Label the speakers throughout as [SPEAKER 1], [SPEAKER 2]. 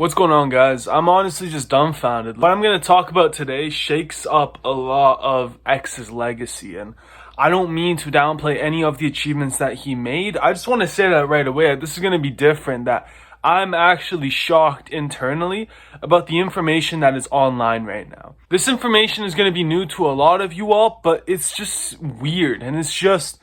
[SPEAKER 1] What's going on, guys? I'm honestly just dumbfounded. What I'm going to talk about today shakes up a lot of X's legacy, and I don't mean to downplay any of the achievements that he made. I just want to say that right away. This is going to be different, that I'm actually shocked internally about the information that is online right now. This information is going to be new to a lot of you all, but it's just weird, and it's just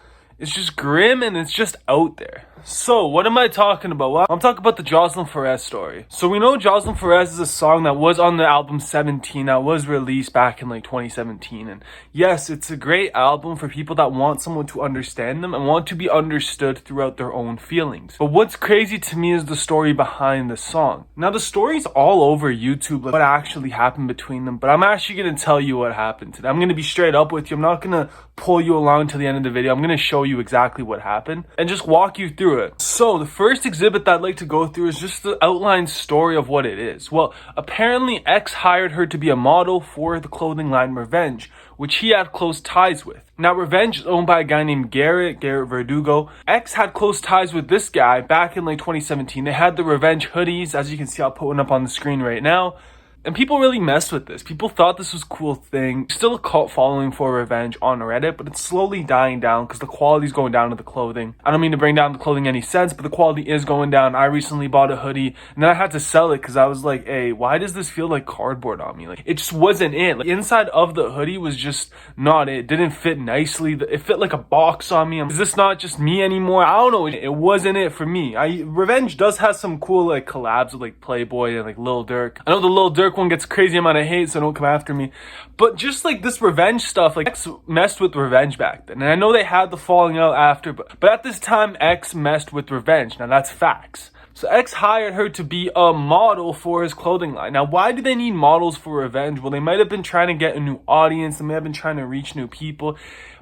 [SPEAKER 1] grim, and it's just out there. So, what am I talking about? Well, I'm talking about the Jocelyn Flores story. So we know Jocelyn Flores is a song that was on the album 17 that was released back in 2017. And yes, it's a great album for people that want someone to understand them and want to be understood throughout their own feelings. But what's crazy to me is the story behind the song. Now, the story's all over YouTube, what actually happened between them, but I'm actually going to tell you what happened today. I'm going to be straight up with you. I'm not going to pull you along to the end of the video. I'm going to show you exactly what happened and just walk you through it. So the first exhibit that I'd like to go through is just the outline story of what it is. Well, apparently X hired her to be a model for the clothing line Revenge, which he had close ties with. Now, Revenge is owned by a guy named Garrett Verdugo. X had close ties with this guy back in 2017. They had the Revenge hoodies, as you can see, I'll put one up on the screen right now. And people really messed with this. People thought this was a cool thing. Still a cult following for Revenge on Reddit, but it's slowly dying down because the quality is going down to the clothing. I don't mean to bring down the clothing in any sense, but the quality is going down. I recently bought a hoodie, and then I had to sell it because I was like, hey, why does this feel like cardboard on me? It just wasn't it. The inside of the hoodie was just not it. It didn't fit nicely. It fit like a box on me. Is this not just me anymore? I don't know. It wasn't it for me. Revenge does have some cool collabs with Playboy and Lil Durk. I know the Lil Durk one gets crazy amount of hate, so don't come after me. But just this Revenge stuff, X messed with Revenge back then. And I know they had the falling out after, but at this time, X messed with Revenge. Now, that's facts. So X hired her to be a model for his clothing line. Now, why do they need models for Revenge? Well, they might have been trying to get a new audience. They may have been trying to reach new people.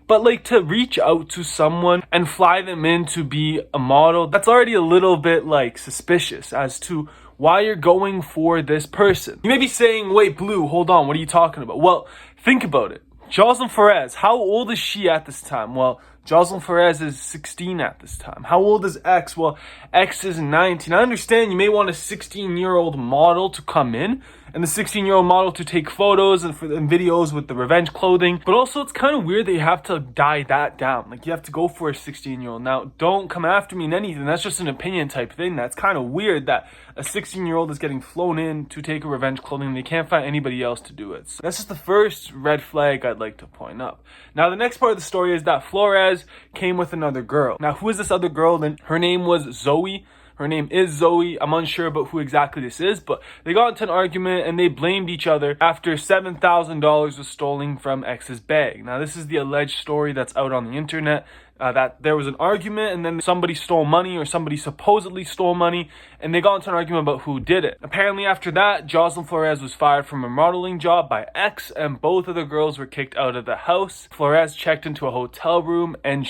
[SPEAKER 1] But to reach out to someone and fly them in to be a model, that's already a little bit suspicious as to why you're going for this person. You may be saying, wait, Blue, hold on, what are you talking about? Well, think about it. Jocelyn Flores, how old is she at this time? Well, Jocelyn Flores is 16 at this time. How old is X? Well, X is 19. I understand you may want a 16-year-old model to come in and the 16-year-old model to take photos and videos with the Revenge clothing. But also, it's kind of weird that you have to die that down. You have to go for a 16-year-old. Now, don't come after me in anything. That's just an opinion type thing. That's kind of weird that a 16-year-old is getting flown in to take a Revenge clothing and they can't find anybody else to do it. So that's just the first red flag I'd like to point up. Now, the next part of the story is that Flores came with another girl. Now, who is this other girl? Then her name was Zoe. Her name is Zoe. I'm unsure about who exactly this is, but they got into an argument and they blamed each other after $7,000 was stolen from X's bag. Now, this is the alleged story that's out on the internet, that there was an argument and then somebody stole money, or somebody supposedly stole money, and they got into an argument about who did it. Apparently, after that, Jocelyn Flores was fired from a modeling job by X, and both of the girls were kicked out of the house. Flores checked into a hotel room and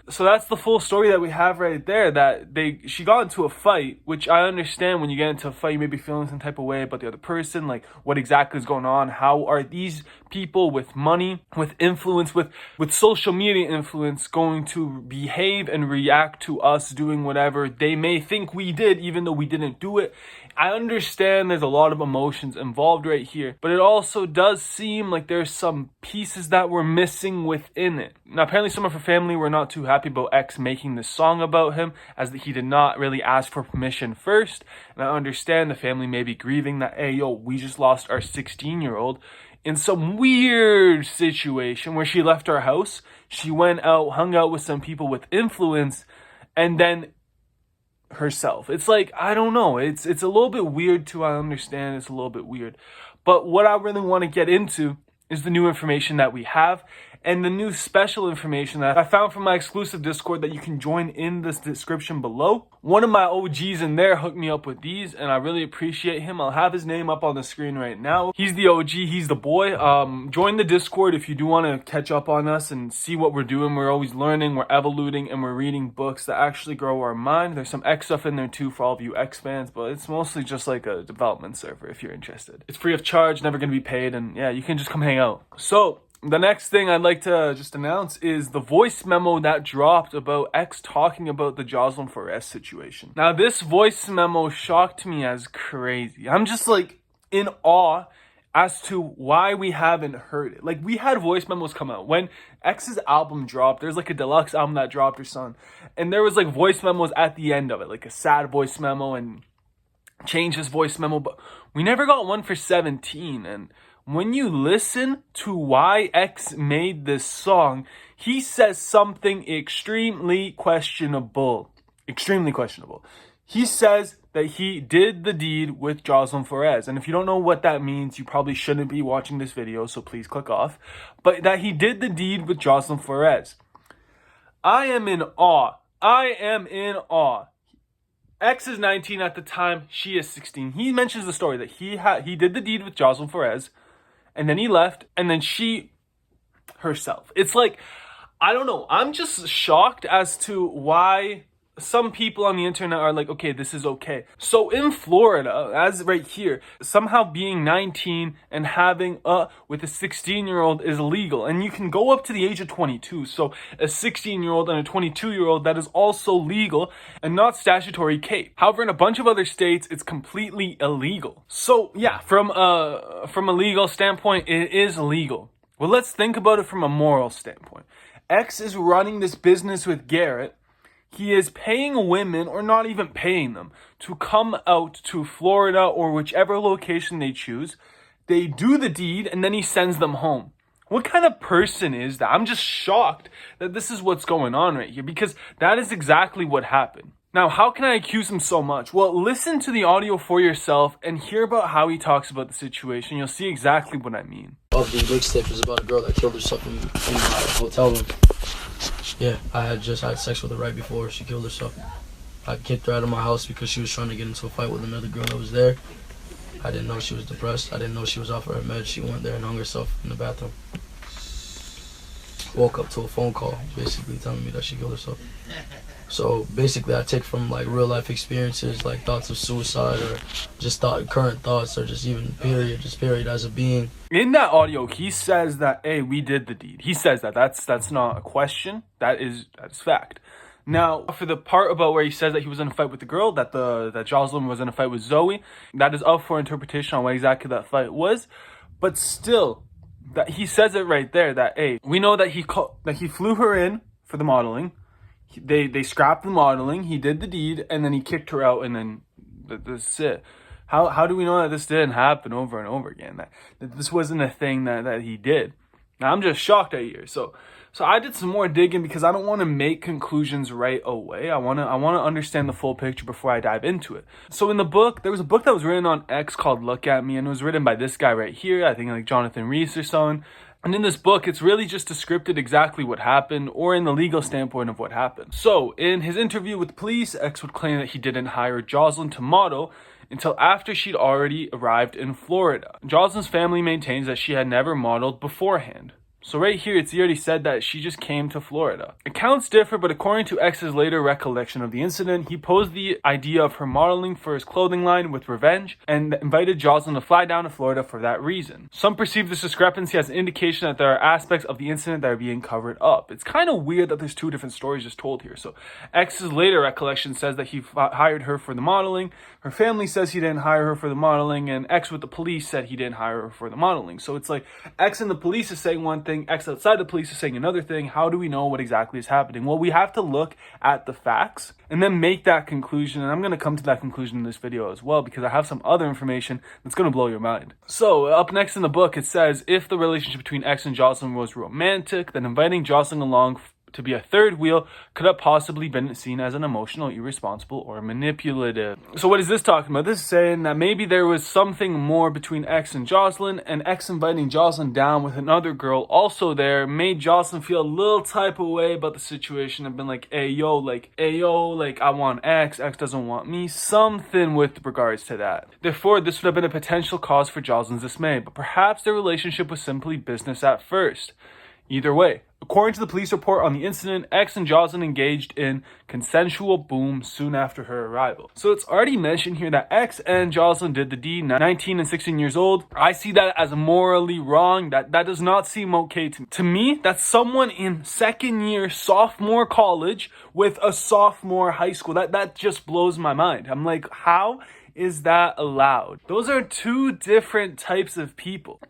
[SPEAKER 1] So that's the full story that we have right there, that she got into a fight, which I understand. When you get into a fight, you may be feeling some type of way about the other person, what exactly is going on. How are these people with money, with influence, with social media influence going to behave and react to us doing whatever they may think we did, even though we didn't do it? I understand there's a lot of emotions involved right here, but it also does seem like there's some pieces that were missing within it. Now, apparently some of her family were not too happy about X making this song about him, as he did not really ask for permission first. And I understand the family may be grieving that, hey, yo, we just lost our 16-year-old in some weird situation where she left our house. She went out, hung out with some people with influence, and then herself. It's I don't know. It's a little bit weird too. I understand it's a little bit weird. But what I really want to get into is the new information that we have, and the new special information that I found from my exclusive Discord that you can join in this description below. One of my OGs in there hooked me up with these, and I really appreciate him. I'll have his name up on the screen right now. He's the OG, he's the boy. Join the Discord if you do want to catch up on us and see what we're doing. We're always learning, we're evoluting, and we're reading books that actually grow our mind. There's some X stuff in there too for all of you X fans, but it's mostly just a development server if you're interested. It's free of charge, never going to be paid, and yeah, you can just come hang out. So, The next thing I'd like to just announce is the voice memo that dropped about X talking about the Jocelyn Flores situation. Now, this voice memo shocked me as crazy. I'm just like in awe as to why we haven't heard it. Like, we had voice memos come out. When X's album dropped, there's like a deluxe album that dropped or something. And there was like voice memos at the end of it, like a sad voice memo and change his voice memo. But we never got one for 17. And when you listen to why X made this song, he says something extremely questionable. Extremely questionable. He says that he did the deed with Jocelyn Flores. And if you don't know what that means, you probably shouldn't be watching this video, so please click off. But that he did the deed with Jocelyn Flores. I am in awe. I am in awe. X is 19 at the time, she is 16. He mentions the story that he did the deed with Jocelyn Flores, and then he left, and then she herself. It's like, I don't know. I'm just shocked as to why some people on the internet are like, okay, this is okay. So in Florida, as right here, somehow being 19 and having with a 16-year-old is illegal. And you can go up to the age of 22. So a 16-year-old and a 22-year-old, that is also legal and not statutory CAPE. However, in a bunch of other states, it's completely illegal. So yeah, from a legal standpoint, it is legal. Well, let's think about it from a moral standpoint. X is running this business with Garrett. He is paying women, or not even paying them, to come out to Florida or whichever location they choose. They do the deed, and then he sends them home. What kind of person is that? I'm just shocked that this is what's going on right here, because that is exactly what happened. Now, how can I accuse him so much? Well, listen to the audio for yourself and hear about how he talks about the situation. You'll see exactly what I mean.
[SPEAKER 2] Of the mixtape is about a girl that killed herself in my hotel room. Yeah, I had just had sex with her right before she killed herself. I kicked her out of my house because she was trying to get into a fight with another girl that was there. I didn't know she was depressed. I didn't know she was off her meds. She went there and hung herself in the bathroom. Woke up to a phone call basically telling me that she killed herself. So basically I take from like real life experiences, like thoughts of suicide or just current thoughts or just even period as a being.
[SPEAKER 1] In that audio, he says that, hey, we did the deed. He says that. That's not a question. That is fact. Now, for the part about where he says that he was in a fight with the girl, that Jocelyn was in a fight with Zoe, that is up for interpretation on what exactly that fight was. But still, that he says it right there that, hey, we know that he flew her in for the modeling. They scrapped the modeling, he did the deed, and then he kicked her out, and then this is it. How do we know that this didn't happen over and over again? That this wasn't a thing that he did? Now, I'm just shocked at you. So I did some more digging because I don't want to make conclusions right away. I want to understand the full picture before I dive into it. So in the book, there was a book that was written on X called Look At Me, and it was written by this guy right here. I think like Jonathan Rees or someone. And in this book, it's really just descripted exactly what happened, or in the legal standpoint of what happened. So, in his interview with police, X would claim that he didn't hire Jocelyn to model until after she'd already arrived in Florida. Jocelyn's family maintains that she had never modeled beforehand. So right here, it's already said that she just came to Florida. Accounts differ, but according to X's later recollection of the incident, he posed the idea of her modeling for his clothing line with revenge and invited Jocelyn to fly down to Florida for that reason. Some perceive this discrepancy as an indication that there are aspects of the incident that are being covered up. It's kind of weird that there's two different stories just told here. So X's later recollection says that he hired her for the modeling. Her family says he didn't hire her for the modeling, and X with the police said he didn't hire her for the modeling. So it's like X and the police is saying one thing, X outside the police is saying another thing. How do we know what exactly is happening? Well, we have to look at the facts and then make that conclusion. And I'm going to come to that conclusion in this video as well, because I have some other information that's going to blow your mind. So up next in the book, it says, if the relationship between X and Jocelyn was romantic, then inviting Jocelyn along to be a third wheel could have possibly been seen as an emotional, irresponsible, or manipulative. So what is this talking about? This is saying that maybe there was something more between X and Jocelyn, and X inviting Jocelyn down with another girl also there made Jocelyn feel a little type of way about the situation and been like, hey yo, I want X doesn't want me, something with regards to that. Therefore, this would have been a potential cause for Jocelyn's dismay, but perhaps their relationship was simply business at first. Either way, According to the police report on the incident, X and Jocelyn engaged in consensual boom soon after her arrival. So it's already mentioned here that X and Jocelyn did the deed, 19 and 16 years old. I see that as morally wrong. That does not seem okay to me. To me, that's someone in second year sophomore college with a sophomore high school. That just blows my mind. I'm like, how is that allowed? Those are two different types of people.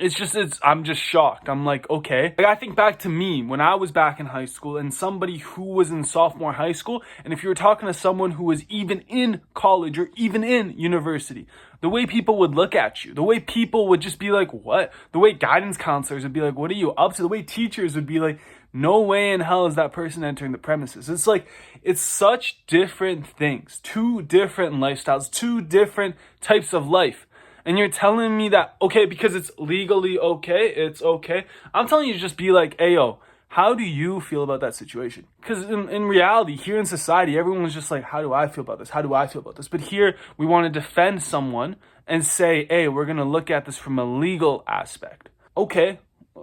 [SPEAKER 1] I'm just shocked. I'm like, okay. Like, I think back to me when I was back in high school and somebody who was in sophomore high school, and if you were talking to someone who was even in college or even in university, the way people would look at you, the way people would just be like, what? The way guidance counselors would be like, what are you up to? The way teachers would be like, no way in hell is that person entering the premises. It's like, it's such different things, two different lifestyles, two different types of life. And you're telling me that, okay, because it's legally okay, it's okay. I'm telling you to just be like, hey, yo, how do you feel about that situation? Because in reality, here in society, everyone's just like, how do I feel about this? How do I feel about this? But here, we want to defend someone and say, hey, we're going to look at this from a legal aspect. Okay.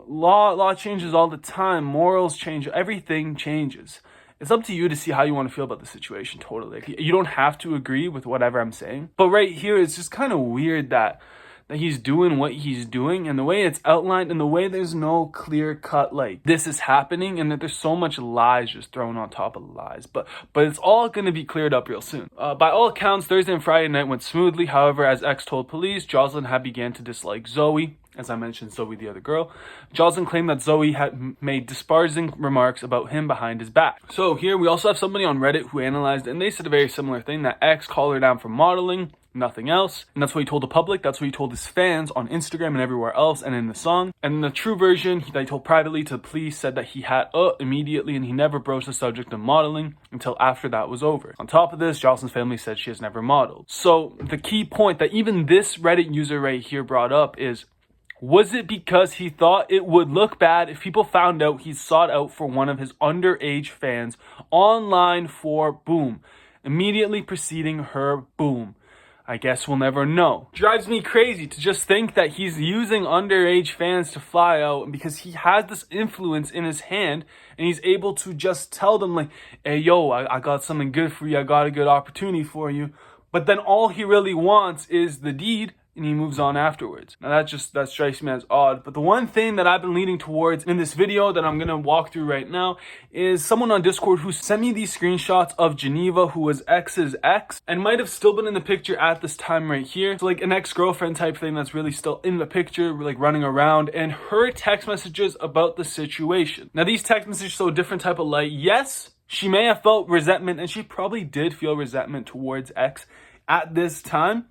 [SPEAKER 1] Law changes all the time. Morals change. Everything changes. It's up to you to see how you want to feel about the situation. Totally. You don't have to agree with whatever I'm saying. But right here, it's just kind of weird that he's doing what he's doing, and the way it's outlined, and the way there's no clear cut like this is happening, and that there's so much lies just thrown on top of lies. But it's all going to be cleared up real soon. By all accounts, Thursday and Friday night went smoothly. However, as X told police, Jocelyn had began to dislike Zoe. As I mentioned, Zoe, the other girl. Jocelyn claimed that Zoe had made disparaging remarks about him behind his back. So here we also have somebody on Reddit who analyzed, and they said a very similar thing, that X called her down for modeling, nothing else. And that's what he told the public. That's what he told his fans on Instagram and everywhere else and in the song. And the true version that he told privately to the police said that he had immediately, and he never broached the subject of modeling until after that was over. On top of this, Jocelyn's family said she has never modeled. So the key point that even this Reddit user right here brought up is, was it because he thought it would look bad if people found out he sought out for one of his underage fans online for boom, immediately preceding her boom? I guess we'll never know. Drives me crazy to just think that he's using underage fans to fly out because he has this influence in his hand, and he's able to just tell them like, hey, yo, I got something good for you. I got a good opportunity for you. But then all he really wants is the deed, and he moves on afterwards. Now that strikes me as odd. But the one thing that I've been leaning towards in this video that I'm gonna walk through right now is someone on Discord who sent me these screenshots of Geneva, who was X's ex, and might have still been in the picture at this time right here. So like an ex-girlfriend type thing that's really still in the picture, like running around, and her text messages about the situation. Now these text messages show a different type of light. Yes, she may have felt resentment, and she probably did feel resentment towards X at this time.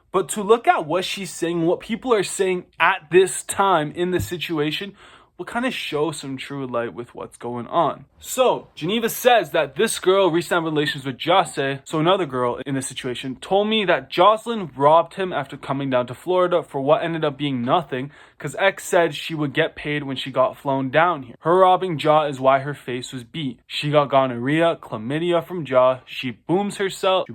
[SPEAKER 1] But to look at what she's saying, what people are saying at this time in the situation, will kind of show some true light with what's going on. So, Geneva says that this girl recently had relations with Jose, so another girl in this situation, told me that Jocelyn robbed him after coming down to Florida for what ended up being nothing, because X said she would get paid when she got flown down here. Her robbing Ja is why her face was beat. She got gonorrhea, chlamydia from Ja. She booms herself,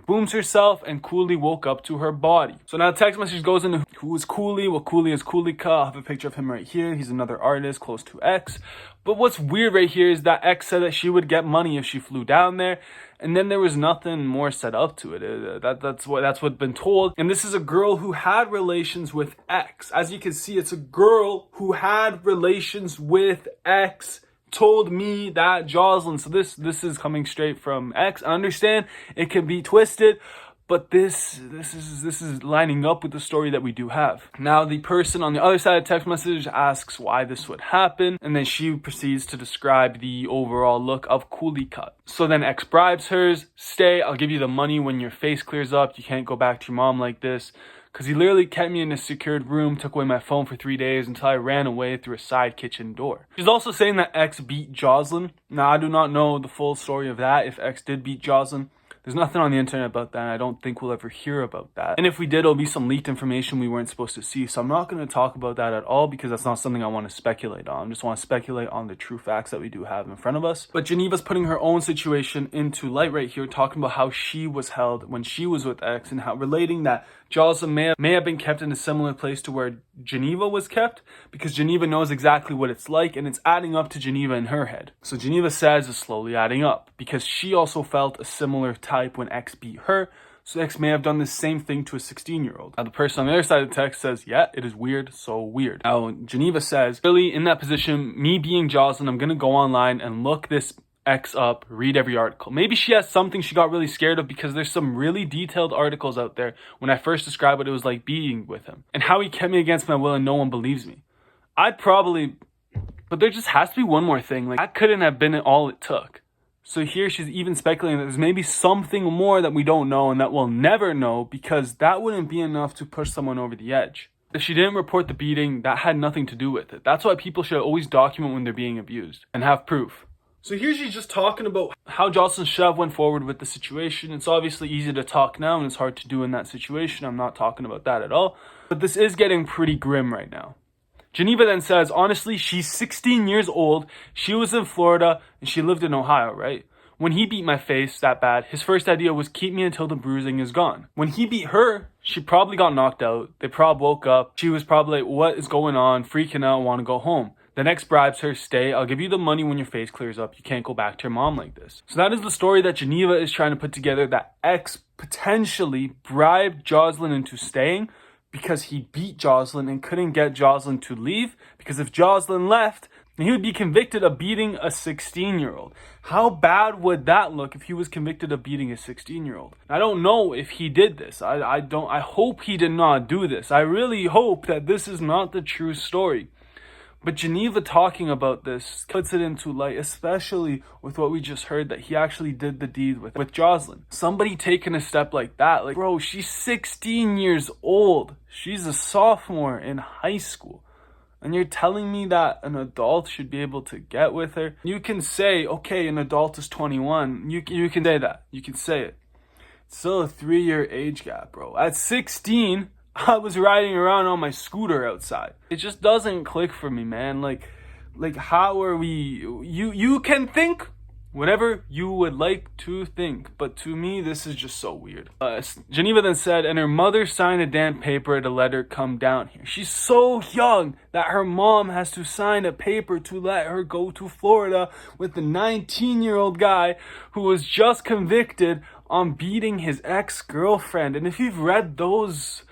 [SPEAKER 1] and Cooley woke up to her body. So now the text message goes into who is Cooley. Well, Cooley is Cooley Ka. I have a picture of him right here. He's another artist close to X. But what's weird right here is that X said that she would get money if she flew down there, and then there was nothing more set up to it. That's what's been told. And this is a girl who had relations with X. As you can see, it's a girl who had relations with X told me that Jocelyn. So this is coming straight from X. I understand it can be twisted, but this is lining up with the story that we do have. Now, the person on the other side of the text message asks why this would happen, and then she proceeds to describe the overall look of Cooley Cut. So then X bribes hers, stay, I'll give you the money when your face clears up. You can't go back to your mom like this. Because he literally kept me in a secured room, took away my phone for 3 days until I ran away through a side kitchen door. She's also saying that X beat Jocelyn. Now, I do not know the full story of that, if X did beat Jocelyn. There's nothing on the internet about that, and I don't think we'll ever hear about that. And if we did, it'll be some leaked information we weren't supposed to see. So I'm not going to talk about that at all because that's not something I want to speculate on. I just want to speculate on the true facts that we do have in front of us. But Geneva's putting her own situation into light right here, talking about how she was held when she was with X and how relating that Jocelyn may have been kept in a similar place to where Geneva was kept, because Geneva knows exactly what it's like, and it's adding up to Geneva in her head. So Geneva says it's slowly adding up, because she also felt a similar type when X beat her, so X may have done the same thing to a 16-year-old. Now the person on the other side of the text says, yeah, it is weird, so weird. Now Geneva says, really, in that position, me being Jocelyn, I'm gonna go online and look this X up, read every article. Maybe she has something she got really scared of, because there's some really detailed articles out there when I first described what it was like being with him and how he kept me against my will and no one believes me. But there just has to be one more thing. Like, that couldn't have been all it took. So here she's even speculating that there's maybe something more that we don't know and that we'll never know, because that wouldn't be enough to push someone over the edge. If she didn't report the beating, that had nothing to do with it. That's why people should always document when they're being abused and have proof. So here she's just talking about how Jocelyn should have went forward with the situation. It's obviously easy to talk now and it's hard to do in that situation. I'm not talking about that at all. But this is getting pretty grim right now. Geneva then says, honestly, she's 16 years old. She was in Florida and she lived in Ohio, right? When he beat my face that bad, his first idea was keep me until the bruising is gone. When he beat her, she probably got knocked out. They probably woke up. She was probably like, what is going on? Freaking out, want to go home. The next bribes her, stay, I'll give you the money when your face clears up. You can't go back to your mom like this. So that is the story that Geneva is trying to put together, that X potentially bribed Jocelyn into staying because he beat Jocelyn and couldn't get Jocelyn to leave, because if Jocelyn left, he would be convicted of beating a 16-year-old. How bad would that look if he was convicted of beating a 16-year-old? I don't know if he did this. I hope he did not do this. I really hope that this is not the true story. But Geneva talking about this puts it into light, especially with what we just heard, that he actually did the deed with Jocelyn. Somebody taking a step like that, like, bro, she's 16 years old. She's a sophomore in high school. And you're telling me that an adult should be able to get with her? You can say, okay, an adult is 21. You can say that. You can say it. It's still a 3-year age gap, bro. At 16... I was riding around on my scooter outside. It just doesn't click for me, man. Like how are we? You can think whatever you would like to think, but to me, this is just so weird. Geneva then said, and her mother signed a damn paper to let her come down here. She's so young that her mom has to sign a paper to let her go to Florida with the 19-year-old guy who was just convicted on beating his ex-girlfriend. And if you've read those...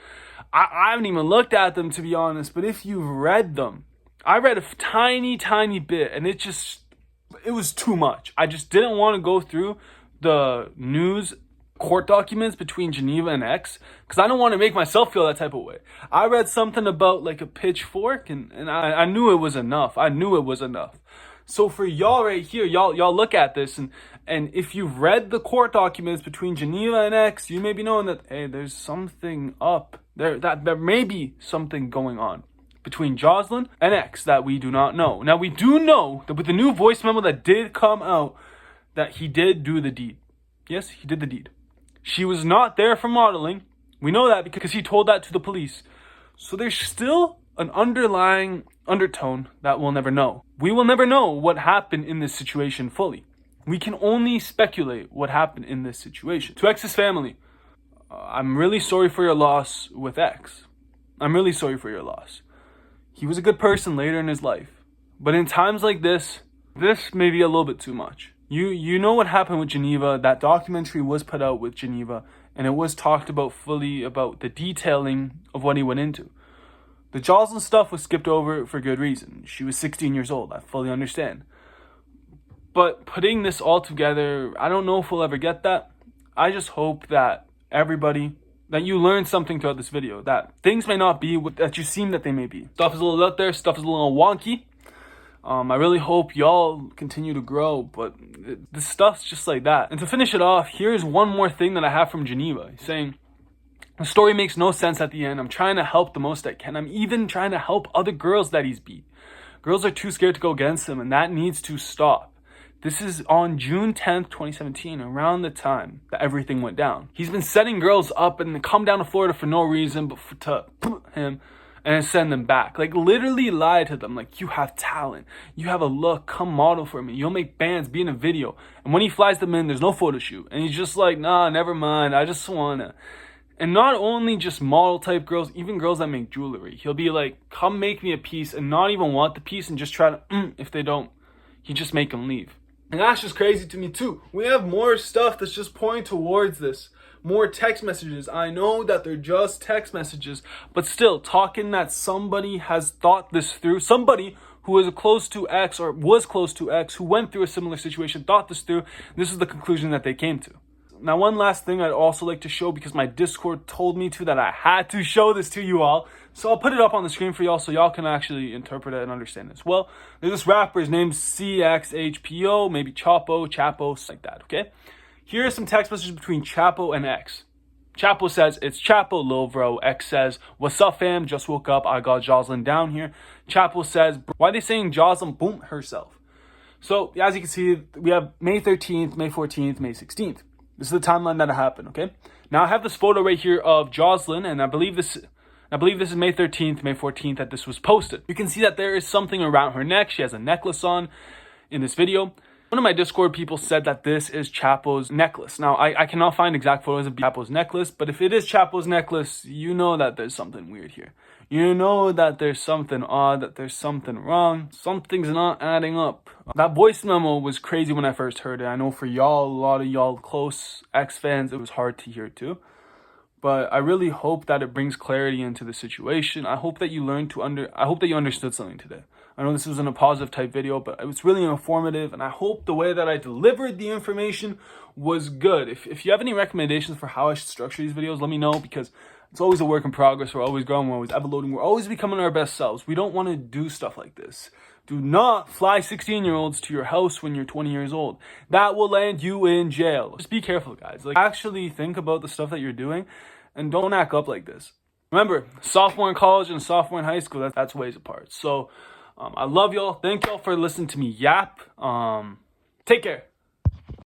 [SPEAKER 1] I haven't even looked at them, to be honest, but if you've read them, I read a tiny bit, and it was too much. I just didn't want to go through the news court documents between Geneva and X, because I don't want to make myself feel that type of way. I read something about like a pitchfork, and I knew it was enough. I knew it was enough. So for y'all right here, y'all look at this, and if you've read the court documents between Geneva and X, you may be knowing that, hey, there's something up. There may be something going on between Jocelyn and X that we do not know. Now, we do know that with the new voice memo that did come out, that he did do the deed. Yes, he did the deed. She was not there for modeling. We know that because he told that to the police. So there's still an underlying undertone that we'll never know. We will never know what happened in this situation fully. We can only speculate what happened in this situation. To X's family, I'm really sorry for your loss with X. I'm really sorry for your loss. He was a good person later in his life. But in times like this may be a little bit too much. You know what happened with Geneva. That documentary was put out with Geneva, and it was talked about fully about the detailing of what he went into. The Jocelyn stuff was skipped over for good reason. She was 16 years old. I fully understand. But putting this all together, I don't know if we'll ever get that. I just hope that everybody, that you learn something throughout this video, that things may not be what that you seem that they may be. Stuff is a little out there, stuff is a little wonky. I really hope y'all continue to grow, but this stuff's just like that. And to finish it off, here's one more thing that I have from Geneva. He's saying, the story makes no sense at the end. I'm trying to help the most I can. I'm even trying to help other girls that he's beat. Girls are too scared to go against him, and that needs to stop. This is on June 10th, 2017, around the time that everything went down. He's been setting girls up and come down to Florida for no reason but to him and send them back. Like, literally lie to them. Like, you have talent. You have a look. Come model for me. You'll make bands. Be in a video. And when he flies them in, there's no photo shoot. And he's just like, nah, never mind. I just wanna. And not only just model type girls, even girls that make jewelry. He'll be like, come make me a piece, and not even want the piece, and just try to, if they don't, he just make them leave. And that's just crazy to me too. We have more stuff that's just pointing towards this. More text messages. I know that they're just text messages, but still talking that somebody has thought this through. Somebody who is close to X or was close to X, who went through a similar situation, thought this through. This is the conclusion that they came to. Now, one last thing I'd also like to show, because my Discord told me to, that I had to show this to you all. So I'll put it up on the screen for y'all so y'all can actually interpret it and understand this. Well, there's this rapper, his name's CXHPO, maybe Chapo, like that, okay? Here are some text messages between Chapo and X. Chapo says, it's Chapo, lil bro. X says, what's up fam, just woke up, I got Jocelyn down here. Chapo says, why are they saying Jocelyn, boom, herself? So, as you can see, we have May 13th, May 14th, May 16th. This is the timeline that happened, okay? Now I have this photo right here of Jocelyn, and I believe this is May 13th, May 14th that this was posted. You can see that there is something around her neck. She has a necklace on in this video. One of my Discord people said that this is Chapo's necklace. Now, I cannot find exact photos of Chapo's necklace, but if it is Chapo's necklace, you know that there's something weird here. You know that there's something odd, that there's something wrong. Something's not adding up. That voice memo was crazy when I first heard it. I know for y'all, a lot of y'all close X fans, it was hard to hear too. But I really hope that it brings clarity into the situation. I hope that you understood something today. I know this wasn't a positive type video, but it was really informative, and I hope the way that I delivered the information was good. If you have any recommendations for how I should structure these videos, let me know, because it's always a work in progress. We're always growing, we're always evolving, we're always becoming our best selves. We don't want to do stuff like this. Do not fly 16-year-olds to your house when you're 20 years old. That will land you in jail. Just be careful, guys. Like, actually think about the stuff that you're doing, and don't act up like this. Remember, sophomore in college and sophomore in high school, that's ways apart. So, I love y'all. Thank y'all for listening to me yap. Take care.